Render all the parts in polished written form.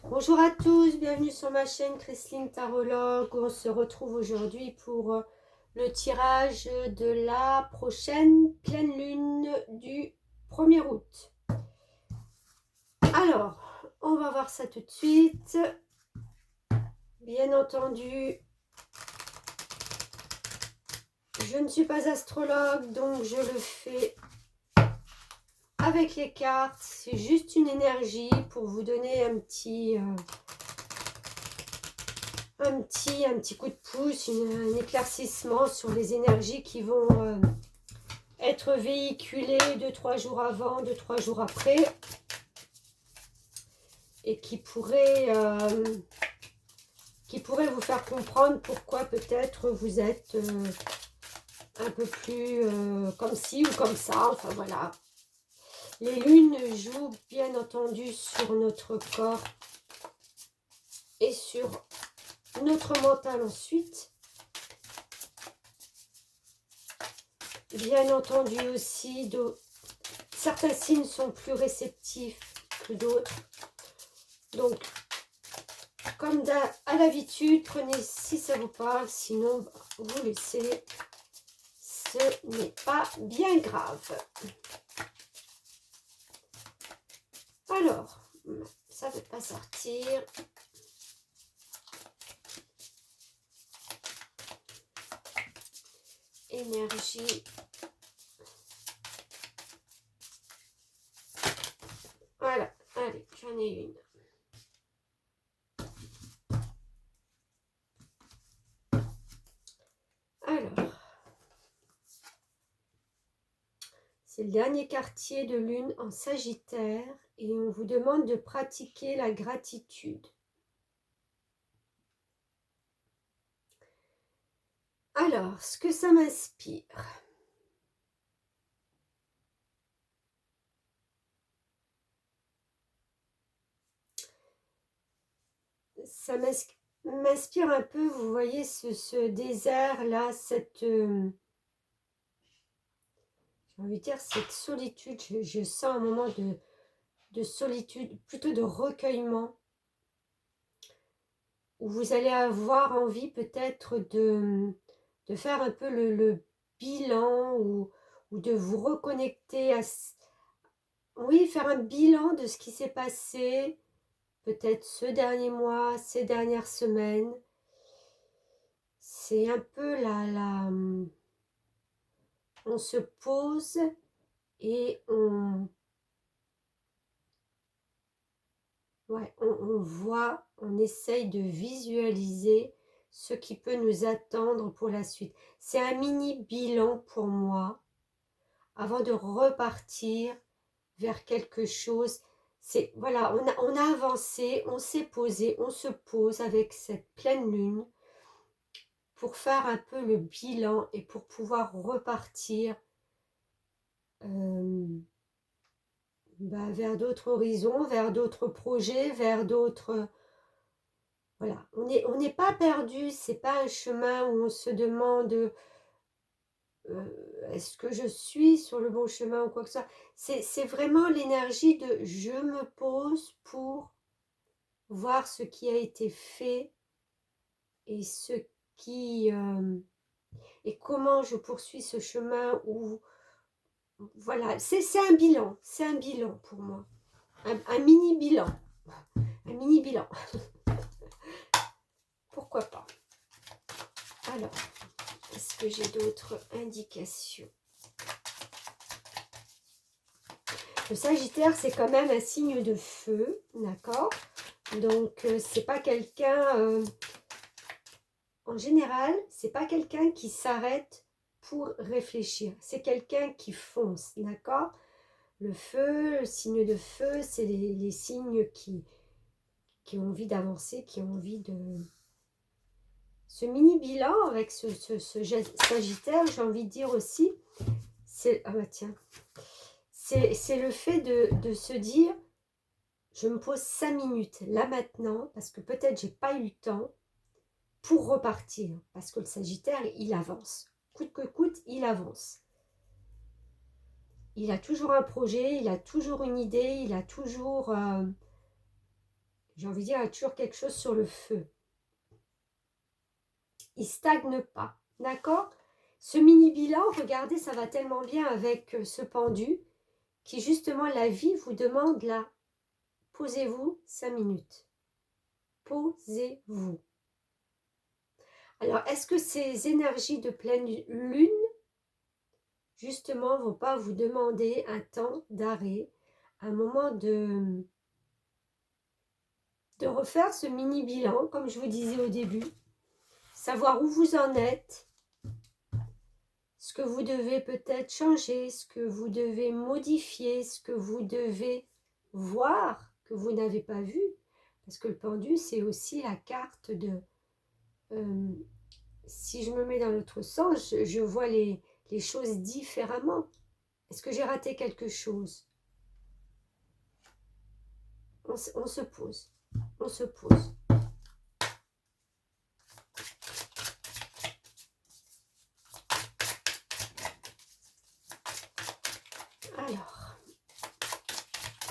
Bonjour à tous, bienvenue sur ma chaîne Christine Tarologue. On se retrouve aujourd'hui pour le tirage de la prochaine pleine lune du 1er août. Alors, on va voir ça tout de suite. Bien entendu, je ne suis pas astrologue, donc je le fais avec les cartes. C'est juste une énergie pour vous donner un petit coup de pouce, un éclaircissement sur les énergies qui vont être véhiculées 2-3 jours avant, 2-3 jours après, et qui pourraient vous faire comprendre pourquoi peut-être vous êtes un peu plus comme ci ou comme ça, enfin voilà. Les lunes jouent bien entendu sur notre corps et sur notre mental ensuite. Bien entendu aussi, certains signes sont plus réceptifs que d'autres. Donc, comme à l'habitude, prenez si ça vous parle, sinon vous laissez. Ce n'est pas bien grave. Alors, ça ne veut pas sortir. Énergie. Voilà, allez, j'en ai une. Alors, c'est le dernier quartier de lune en Sagittaire et on vous demande de pratiquer la gratitude. Alors, ce que ça m'inspire. Ça m'inspire un peu, vous voyez, ce désert-là, j'ai envie de dire, cette solitude. Je sens un moment de solitude, plutôt de recueillement, où vous allez avoir envie peut-être de faire un peu le bilan ou de vous reconnecter oui, faire un bilan de ce qui s'est passé, peut-être ce dernier mois, ces dernières semaines. C'est un peu on se pose et on voit, on essaye de visualiser ce qui peut nous attendre pour la suite. C'est un mini bilan pour moi avant de repartir vers quelque chose. C'est voilà, on a avancé, on s'est posé, on se pose avec cette pleine lune pour faire un peu le bilan et pour pouvoir repartir vers d'autres horizons, vers d'autres projets, vers d'autres... Voilà, on n'est pas perdu, c'est pas un chemin où on se demande est-ce que je suis sur le bon chemin ou quoi que ce soit. C'est vraiment l'énergie de je me pose pour voir ce qui a été fait et ce qui et comment je poursuis ce chemin où voilà, c'est un bilan pour moi, un mini bilan, un mini bilan. Pourquoi pas. Alors, est-ce que j'ai d'autres indications? Le Sagittaire, c'est quand même un signe de feu, d'accord? Donc, c'est pas quelqu'un... en général, c'est pas quelqu'un qui s'arrête pour réfléchir. C'est quelqu'un qui fonce, d'accord? Le feu, le signe de feu, c'est les signes qui ont envie d'avancer, qui ont envie de... Ce mini-bilan avec ce Sagittaire, j'ai envie de dire aussi, c'est... Ah bah tiens, c'est le fait de se dire, je me pose 5 minutes là maintenant, parce que peut-être j'ai pas eu le temps pour repartir. Parce que le Sagittaire, il avance. Coûte que coûte, il avance. Il a toujours un projet, il a toujours une idée, il a toujours J'ai envie de dire, il y a toujours quelque chose sur le feu. Il ne stagne pas, d'accord? Ce mini-bilan, regardez, ça va tellement bien avec ce pendu, qui justement, la vie vous demande là, posez-vous 5 minutes. Posez-vous. Alors, est-ce que ces énergies de pleine lune, justement, ne vont pas vous demander un temps d'arrêt, un moment de refaire ce mini-bilan, comme je vous disais au début, savoir où vous en êtes, ce que vous devez peut-être changer, ce que vous devez modifier, ce que vous devez voir que vous n'avez pas vu, parce que le pendu, c'est aussi la carte de... si je me mets dans l'autre sens, je vois les choses différemment. Est-ce que j'ai raté quelque chose? On se pose, on se pose. Alors,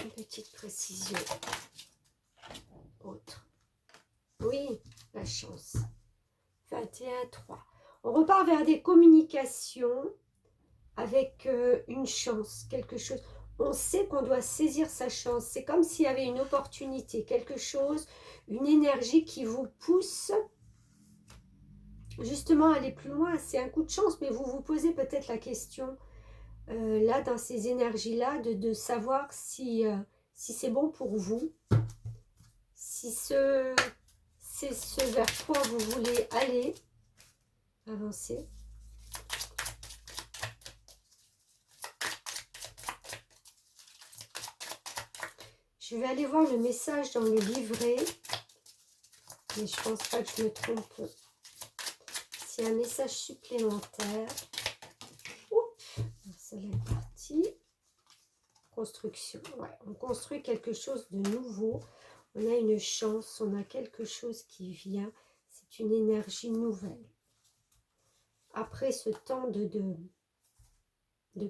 une petite précision autre. Oui, la chance. 21-3. On repart vers des communications avec une chance, quelque chose. On sait qu'on doit saisir sa chance. C'est comme s'il y avait une opportunité, quelque chose, une énergie qui vous pousse justement à aller plus loin. C'est un coup de chance, mais vous vous posez peut-être la question, là, dans ces énergies-là, de savoir si c'est bon pour vous, si c'est ce vers quoi vous voulez aller, avancer. Je vais aller voir le message dans le livret, mais je pense pas que je me trompe. C'est un message supplémentaire. Oups, celle-là est partie. Construction, ouais, on construit quelque chose de nouveau. On a une chance, on a quelque chose qui vient. C'est une énergie nouvelle. Après ce temps de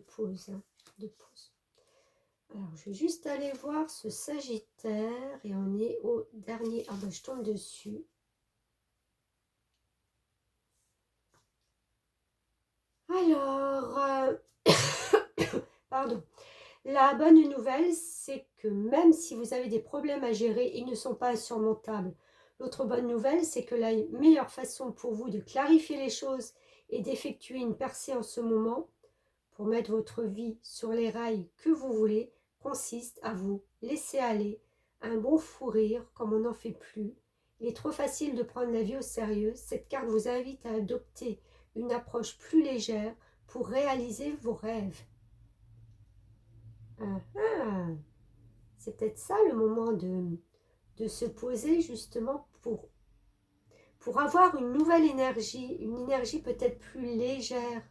pause, hein, de pause. Alors, je vais juste aller voir ce Sagittaire et on est au dernier. Ah ben, je tombe dessus. Alors, pardon. La bonne nouvelle, c'est que même si vous avez des problèmes à gérer, ils ne sont pas insurmontables. L'autre bonne nouvelle, c'est que la meilleure façon pour vous de clarifier les choses et d'effectuer une percée en ce moment, pour mettre votre vie sur les rails que vous voulez, consiste à vous laisser aller, un bon fou rire comme on n'en fait plus. Il est trop facile de prendre la vie au sérieux. Cette carte vous invite à adopter une approche plus légère pour réaliser vos rêves. C'est peut-être ça le moment de se poser justement pour avoir une nouvelle énergie, une énergie peut-être plus légère.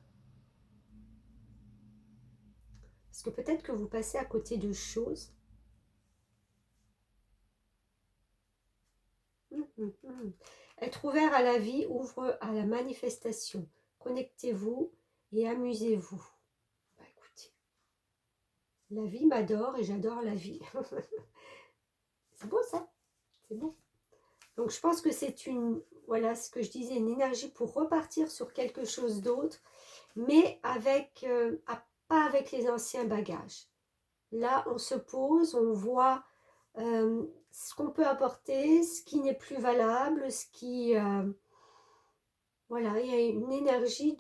Parce que peut-être que vous passez à côté de choses. Être ouvert à la vie ouvre à la manifestation. Connectez-vous et amusez-vous. Bah, écoutez, la vie m'adore et j'adore la vie. C'est beau ça, c'est beau. Donc je pense que c'est une, voilà ce que je disais, une énergie pour repartir sur quelque chose d'autre, mais avec, pas avec les anciens bagages. Là, on se pose, on voit ce qu'on peut apporter, ce qui n'est plus valable, ce qui... voilà, il y a une énergie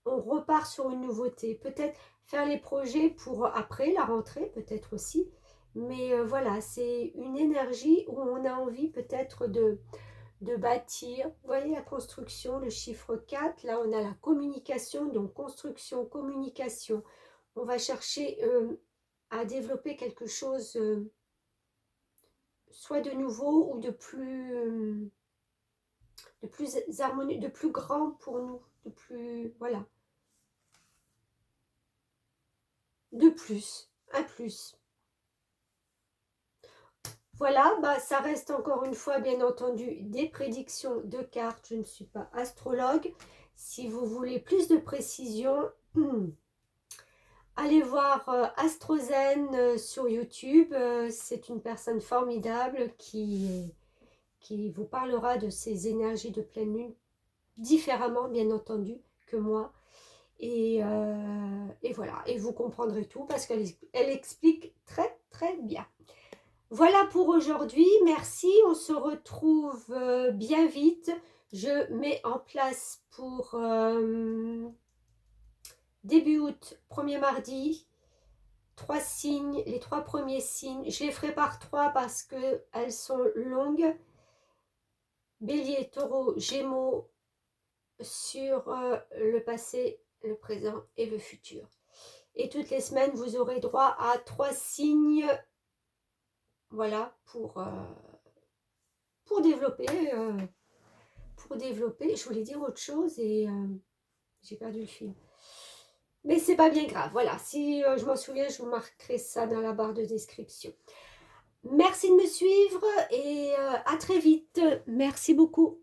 on repart sur une nouveauté. Peut-être faire les projets pour après la rentrée, peut-être aussi. Mais voilà, c'est une énergie où on a envie peut-être de bâtir. Vous voyez la construction, le chiffre 4. Là, on a la communication. Donc, construction, communication. On va chercher à développer quelque chose soit de nouveau ou de plus harmonieux, de plus grand pour nous. De plus, voilà. De plus, un plus. Voilà, bah, ça reste encore une fois, bien entendu, des prédictions de cartes. Je ne suis pas astrologue. Si vous voulez plus de précision, Allez voir Astrozen sur YouTube. C'est une personne formidable qui vous parlera de ces énergies de pleine lune différemment, bien entendu, que moi. Et voilà, et vous comprendrez tout parce qu'elle explique très très bien. Voilà pour aujourd'hui, merci, on se retrouve bien vite. Je mets en place pour début août, premier mardi, 3 signes, les 3 premiers signes. Je les ferai par 3 parce qu'elles sont longues. Bélier, taureau, gémeaux, sur le passé, le présent et le futur. Et toutes les semaines, vous aurez droit à 3 signes, voilà, pour développer. Je voulais dire autre chose et j'ai perdu le fil. Mais c'est pas bien grave, voilà. Si je m'en souviens, je vous marquerai ça dans la barre de description. Merci de me suivre et à très vite. Merci beaucoup.